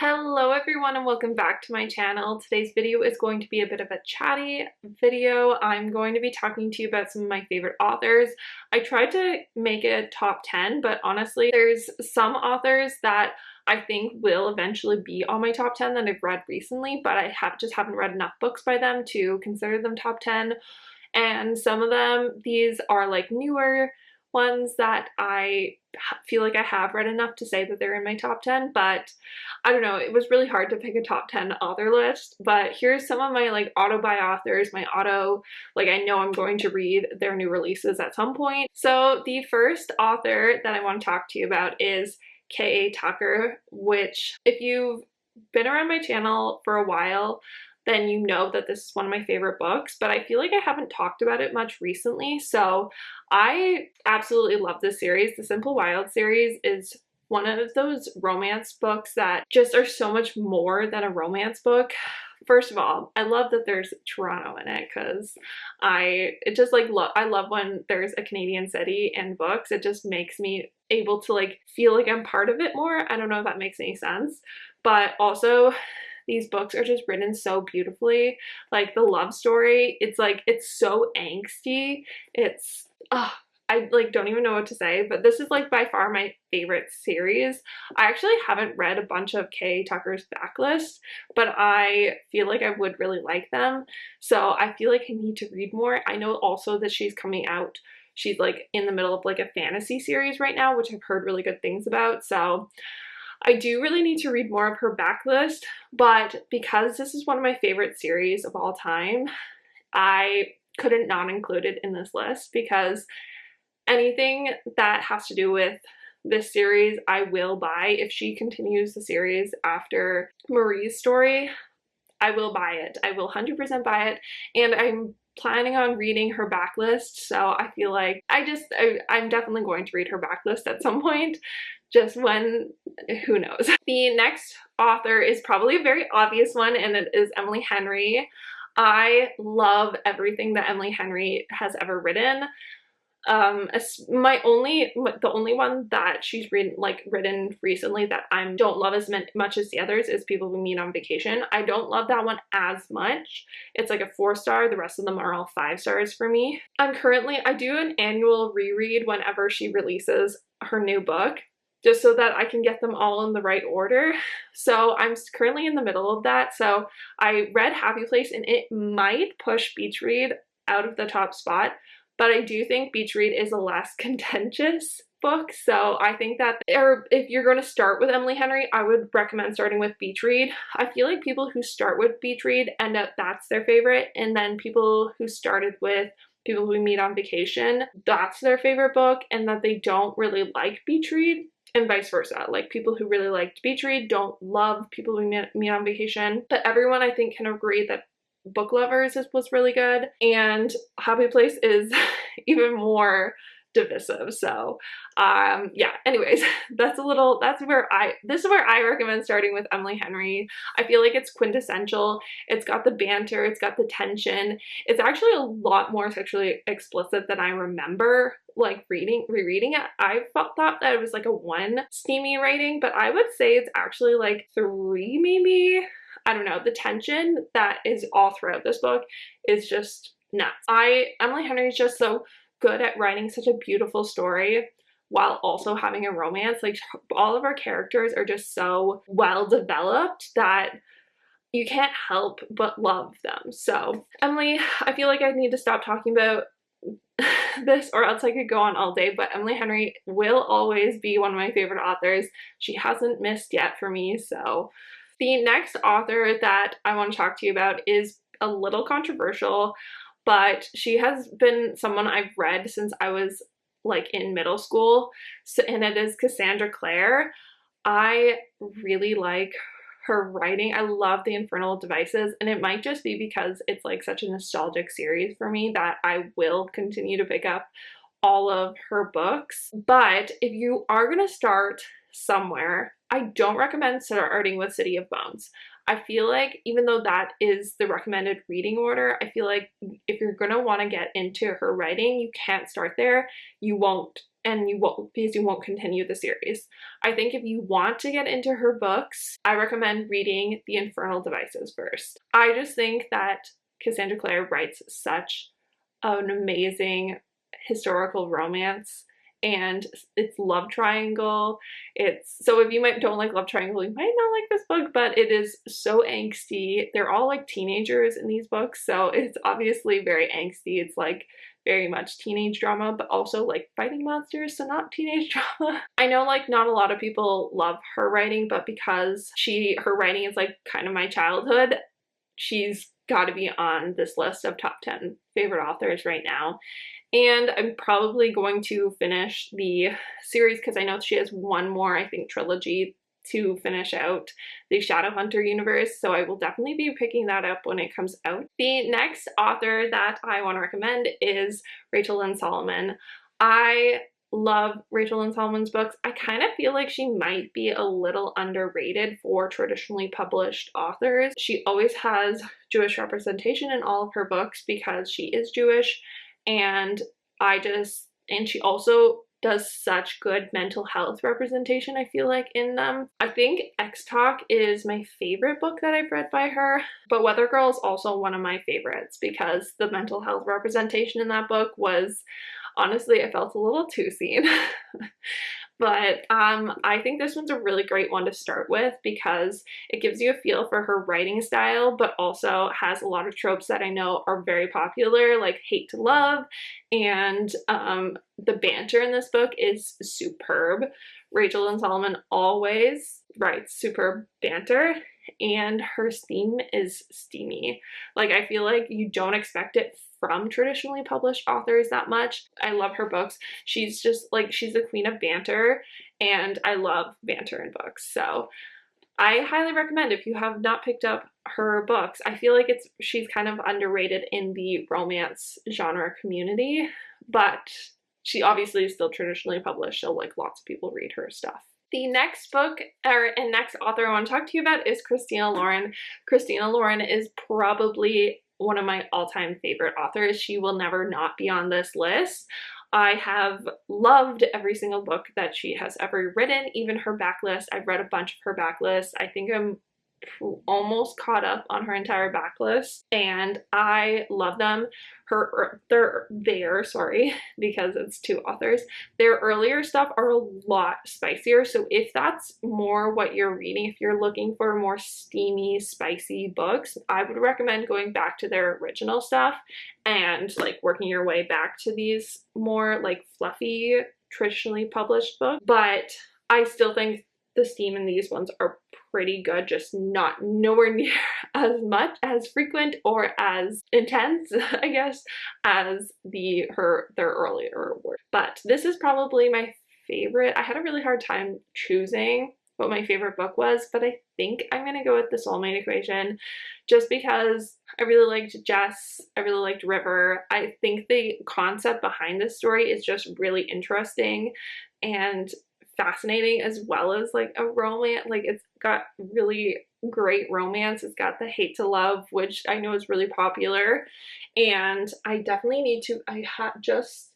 Hello everyone and welcome back to my channel. Today's video is going to be a bit of a chatty video. I'm going to be talking to you about some of my favorite authors. I tried to make a top 10, but honestly, there's some authors that I think will eventually be on my top 10 that I've read recently, but I just haven't read enough books by them to consider them top 10. And some of them, these are like newer ones that I feel like I have read enough to say that they're in my top 10, but I don't know, it was really hard to pick a top 10 author list. But here's some of my like auto-buy authors, I know I'm going to read their new releases at some point. So the first author that I want to talk to you about is Kacey Tucker, which if you've been around my channel for a while, then you know that this is one of my favorite books, but I feel like I haven't talked about it much recently. So I absolutely love this series. The Simple Wild series is one of those romance books that just are so much more than a romance book. First of all, I love that there's Toronto in it because I love when there's a Canadian city in books. It just makes me able to like feel like I'm part of it more. I don't know if that makes any sense, but also these books are just written so beautifully. Like the love story, it's so angsty. I like don't even know what to say, but this is like by far my favorite series. I actually haven't read a bunch of Kacey Tucker's backlist, but I feel like I would really like them. So I feel like I need to read more. I know also that she's like in the middle of like a fantasy series right now, which I've heard really good things about. So I do really need to read more of her backlist, but because this is one of my favorite series of all time, I couldn't not include it in this list because anything that has to do with this series, I will buy. If she continues the series after Marie's story, I will buy it. I will 100% buy it, and I'm planning on reading her backlist, so I feel like I'm definitely going to read her backlist at some point, just when, who knows. The next author is probably a very obvious one, and it is Emily Henry. I love everything that Emily Henry has ever written. The only one that she's written recently that I don't love as much as the others is People We Meet on Vacation. I don't love that one as much. It's like a 4-star. The rest of them are all 5 stars for me. I do an annual reread whenever she releases her new book, just so that I can get them all in the right order. So I'm currently in the middle of that. So I read Happy Place, and it might push Beach Read out of the top spot, but I do think Beach Read is a less contentious book. So I think that if you're going to start with Emily Henry, I would recommend starting with Beach Read. I feel like people who start with Beach Read end up that's their favorite, and then people who started with People We Meet on Vacation, that's their favorite book, and that they don't really like Beach Read, and vice versa. Like people who really liked Beach Read don't love People We Meet on Vacation. But everyone I think can agree that Book Lovers was really good, and Happy Place is even more divisive. So yeah, anyways, this is where I recommend starting with Emily Henry. I feel like it's quintessential. It's got the banter, it's got the tension. It's actually a lot more sexually explicit than I remember like rereading it. I thought that it was like a 1 steamy rating, but I would say it's actually like 3 maybe. I don't know. The tension that is all throughout this book is just nuts. Emily Henry is just so good at writing such a beautiful story while also having a romance. Like all of our characters are just so well developed that you can't help but love them. So Emily, I feel like I need to stop talking about this or else I could go on all day, but Emily Henry will always be one of my favorite authors. She hasn't missed yet for me. So the next author that I want to talk to you about is a little controversial, but she has been someone I've read since I was like in middle school, and it is Cassandra Clare. I really like her writing. I love The Infernal Devices, and it might just be because it's like such a nostalgic series for me that I will continue to pick up all of her books. But if you are going to start somewhere, I don't recommend starting with City of Bones. I feel like even though that is the recommended reading order, I feel like if you're going to want to get into her writing, you can't start there. You won't and you won't, because you won't continue the series. I think if you want to get into her books, I recommend reading The Infernal Devices first. I just think that Cassandra Clare writes such an amazing historical romance, and it's love triangle. So if you don't like love triangle, you might not like this book, but it is so angsty. They're all like teenagers in these books, so it's obviously very angsty. It's like very much teenage drama, but also like fighting monsters, so not teenage drama. I know like not a lot of people love her writing, but because her writing is like kind of my childhood, she's got to be on this list of top 10 favorite authors right now. And I'm probably going to finish the series because I know she has one more, I think, trilogy to finish out the Shadowhunter universe, so I will definitely be picking that up when it comes out. The next author that I want to recommend is Rachel Lynn Solomon. I love Rachel Lynn Solomon's books. I kind of feel like she might be a little underrated for traditionally published authors. She always has Jewish representation in all of her books because she is Jewish, and she also does such good mental health representation, I feel like, in them. I think X-Talk is my favorite book that I've read by her, but Weather Girl is also one of my favorites because the mental health representation in that book was, honestly, I felt a little too seen. But I think this one's a really great one to start with because it gives you a feel for her writing style, but also has a lot of tropes that I know are very popular, like hate to love, and the banter in this book is superb. Rachel Lynn Solomon always writes superb banter, and her theme is steamy. Like, I feel like you don't expect it from traditionally published authors that much. I love her books. She's just like, she's the queen of banter, and I love banter in books. So I highly recommend, if you have not picked up her books. I feel like she's kind of underrated in the romance genre community, but she obviously is still traditionally published, so like lots of people read her stuff. The next book and next author I want to talk to you about is Christina Lauren. Christina Lauren is probably one of my all-time favorite authors. She will never not be on this list. I have loved every single book that she has ever written, even her backlist. I've read a bunch of her backlist. I think I'm almost caught up on her entire backlist, and I love them. Sorry, because it's two authors. Their earlier stuff are a lot spicier, so if that's more what you're reading, if you're looking for more steamy, spicy books, I would recommend going back to their original stuff and like working your way back to these more like fluffy, traditionally published books. But I still think the steam in these ones are pretty good, just nowhere near as frequent or as intense, I guess, as their earlier work. But this is probably my favorite. I had a really hard time choosing what my favorite book was, but I think I'm gonna go with The Soulmate Equation, just because I really liked Jess, I really liked River. I think the concept behind this story is just really interesting and fascinating, as well as like a romance. Like, it's got really great romance. It's got the hate to love, which I know is really popular, and I definitely need to, I just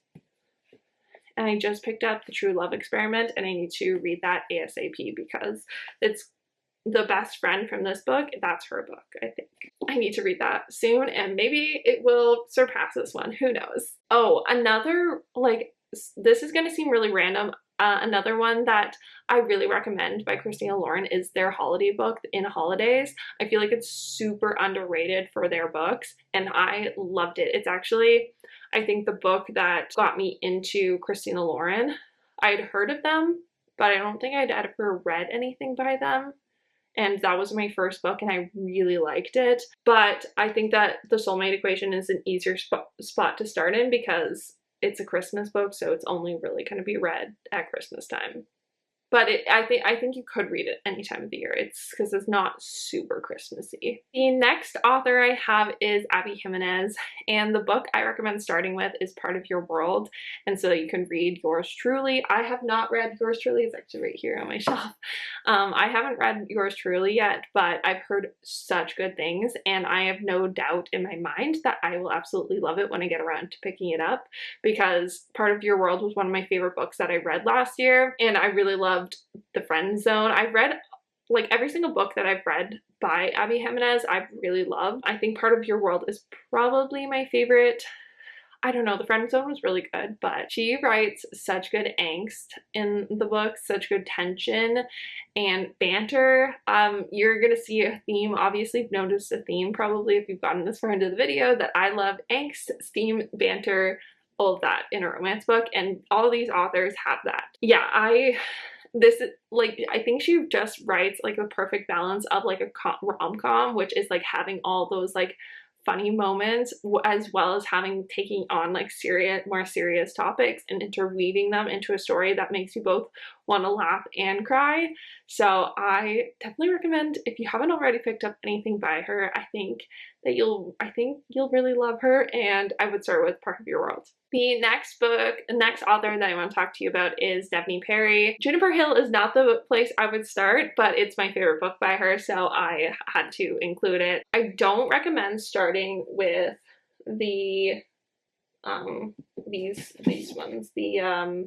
picked up The True Love Experiment, and I need to read that ASAP because it's the best friend from this book. That's her book, I think. I need to read that soon, and maybe it will surpass this one. Who knows? Oh, another, like, this is going to seem really random. Another one that I really recommend by Christina Lauren is their holiday book, In Holidays. I feel like it's super underrated for their books, and I loved it. It's actually, I think, the book that got me into Christina Lauren. I'd heard of them, but I don't think I'd ever read anything by them. And that was my first book, and I really liked it. But I think that The Soulmate Equation is an easier spot to start in because it's a Christmas book, so it's only really going to be read at Christmas time. but I think you could read it any time of the year. It's because it's not super Christmassy. The next author I have is Abby Jimenez, and the book I recommend starting with is Part of Your World, and so you can read Yours Truly. I have not read Yours Truly. It's actually right here on my shelf. I haven't read Yours Truly yet, but I've heard such good things, and I have no doubt in my mind that I will absolutely love it when I get around to picking it up, because Part of Your World was one of my favorite books that I read last year, and I really loved The Friend Zone. I've read like every single book that I've read by Abby Jimenez, I've really loved. I think Part of Your World is probably my favorite. I don't know, The Friend Zone was really good, but she writes such good angst in the book, such good tension and banter. You're gonna see a theme. Obviously, you've noticed a theme probably if you've gotten this far into the video, that I love angst, steam, banter, all of that in a romance book, and all of these authors have that. Yeah, I think she just writes like the perfect balance of like a rom-com, which is like having all those like funny moments as well as taking on like more serious topics and interweaving them into a story that makes you both want to laugh and cry. So I definitely recommend, if you haven't already picked up anything by her, I think you'll really love her, and I would start with Part of Your World. The next author that I want to talk to you about is Devney Perry. Juniper Hill is not the place I would start, but it's my favorite book by her, so I had to include it. I don't recommend starting with the these ones, the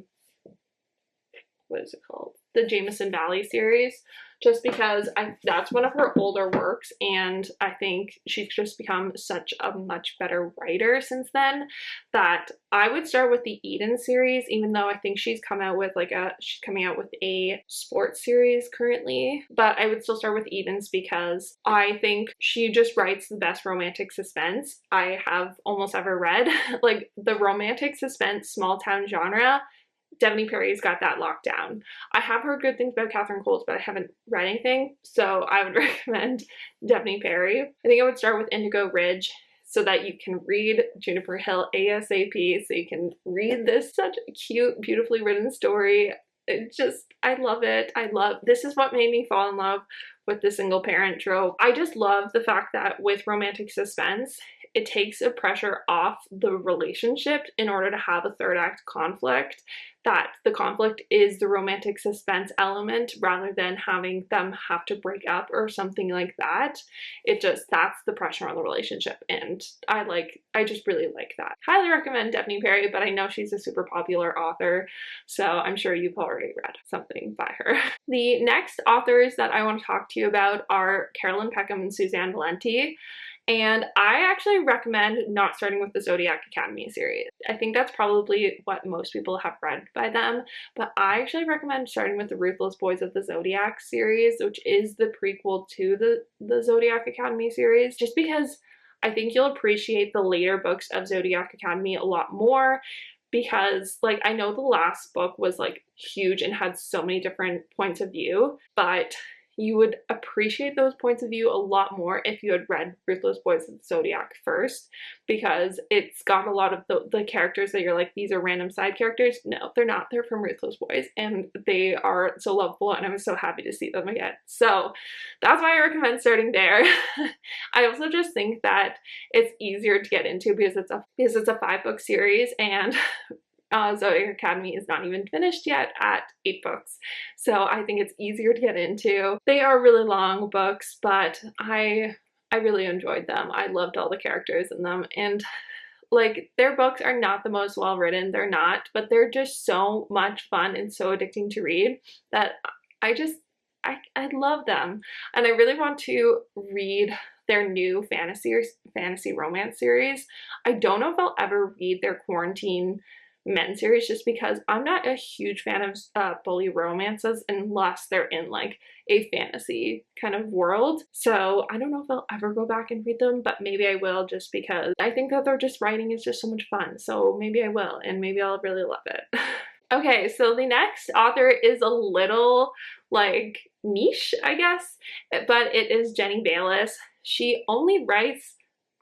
what is it called? The Jameson Valley series, just because that's one of her older works, and I think she's just become such a much better writer since then, that I would start with the Eden series, even though I think she's coming out with a sports series currently, but I would still start with Eden's because I think she just writes the best romantic suspense I have almost ever read. Like the romantic suspense small town genre, Devney Perry's got that locked down. I have heard good things about Catherine Coles, but I haven't read anything, so I would recommend Devney Perry. I think I would start with Indigo Ridge so that you can read Juniper Hill ASAP, so you can read this such a cute, beautifully written story. I love it. This is what made me fall in love with the single parent trope. I just love the fact that with romantic suspense, it takes the pressure off the relationship in order to have a third act conflict, that the conflict is the romantic suspense element rather than having them have to break up or something like that. That's the pressure on the relationship, and I just really like that. Highly recommend Devney Perry, but I know she's a super popular author, so I'm sure you've already read something by her. The next authors that I want to talk to you about are Carolyn, Peckham, and Suzanne Valenti. And I actually recommend not starting with the Zodiac Academy series. I think that's probably what most people have read by them, but I actually recommend starting with the Ruthless Boys of the Zodiac series, which is the prequel to the Zodiac Academy series, just because I think you'll appreciate the later books of Zodiac Academy a lot more, because like I know the last book was like huge and had so many different points of view, but you would appreciate those points of view a lot more if you had read Ruthless Boys of the Zodiac first, because it's got a lot of the characters that you're like, these are random side characters. No, they're not. They're from Ruthless Boys, and they are so lovable, and I was so happy to see them again. So that's why I recommend starting there. I also just think that it's easier to get into because it's a 5-book series, and Zodiac Academy is not even finished yet at 8 books. So I think it's easier to get into. They are really long books, but I really enjoyed them. I loved all the characters in them, and like their books are not the most well written, they're not, but they're just so much fun and so addicting to read that I love them. And I really want to read their new fantasy romance series. I don't know if I'll ever read their Quarantine Men series, just because I'm not a huge fan of bully romances unless they're in like a fantasy kind of world. So I don't know if I'll ever go back and read them, but maybe I will, just because I think that their just writing is just so much fun. So maybe I will, and maybe I'll really love it. Okay, so the next author is a little like niche, I guess, but it is Jenny Bayless. She only writes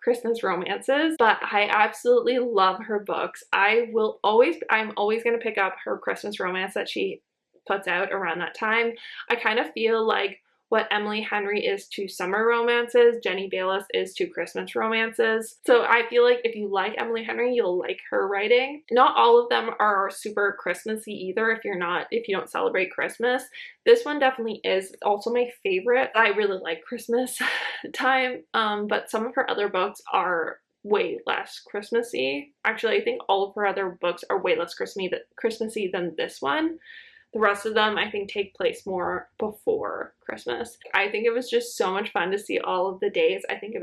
Christmas romances, but I absolutely love her books. I'm always going to pick up her Christmas romance that she puts out around that time. I kind of feel like what Emily Henry is to summer romances, Jenny Bayless is to Christmas romances. So I feel like if you like Emily Henry, you'll like her writing. Not all of them are super Christmassy either if you don't celebrate Christmas. This one definitely is. It's also my favorite. I really like Christmas time, but some of her other books are way less Christmassy. Actually, I think all of her other books are way less Christmassy than this one. The rest of them, I think, take place more before Christmas. I think it was just so much fun to see all of the days. I think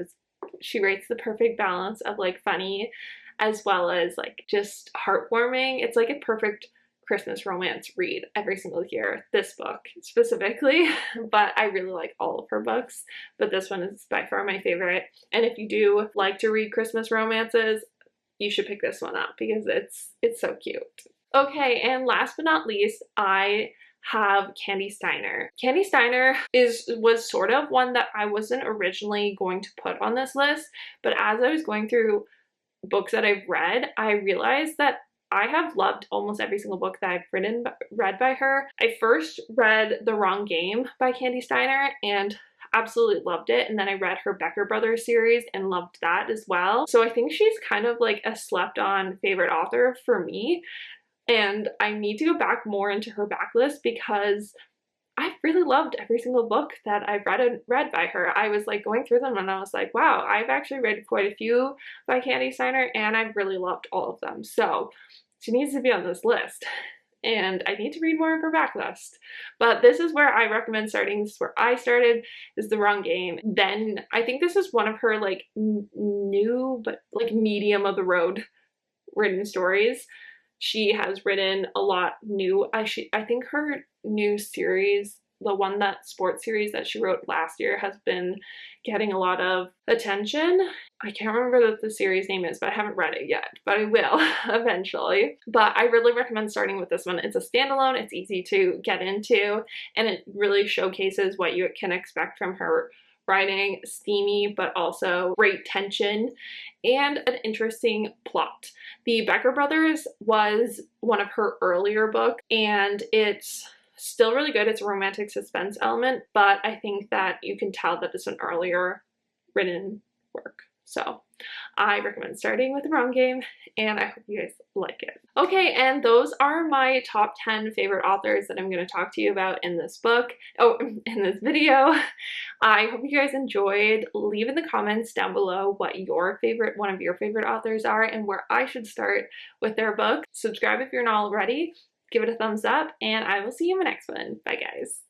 she writes the perfect balance of like funny as well as like just heartwarming. It's like a perfect Christmas romance read every single year. This book specifically, but I really like all of her books, but this one is by far my favorite. And if you do like to read Christmas romances, you should pick this one up because it's so cute. Okay, and last but not least, I have Candy Steiner. Candy Steiner was sort of one that I wasn't originally going to put on this list, but as I was going through books that I've read, I realized that I have loved almost every single book that I've read by her. I first read The Wrong Game by Candy Steiner and absolutely loved it, and then I read her Becker Brothers series and loved that as well. So I think she's kind of like a slept on favorite author for me. And I need to go back more into her backlist because I've really loved every single book that I've read by her. I was like going through them and I was like, wow, I've actually read quite a few by Candy Steiner and I've really loved all of them. So she needs to be on this list and I need to read more of her backlist. But this is where I recommend starting. This is where I started, is The Wrong Game. Then I think this is one of her like new but like medium of the road written stories. She has written a lot new. I think her new series, that sports series that she wrote last year, has been getting a lot of attention. I can't remember what the series name is, but I haven't read it yet, but I will eventually. But I really recommend starting with this one. It's a standalone, it's easy to get into, and it really showcases what you can expect from her writing. Steamy, but also great tension and an interesting plot. The Becker Brothers was one of her earlier books and it's still really good. It's a romantic suspense element, but I think that you can tell that it's an earlier written work. So I recommend starting with The Wrong Game and I hope you guys like it. Okay, and those are my top 10 favorite authors that I'm going to talk to you about in this in this video. I hope you guys enjoyed. Leave in the comments down below what one of your favorite authors are and where I should start with their book. Subscribe if you're not already. Give it a thumbs up and I will see you in the next one. Bye guys.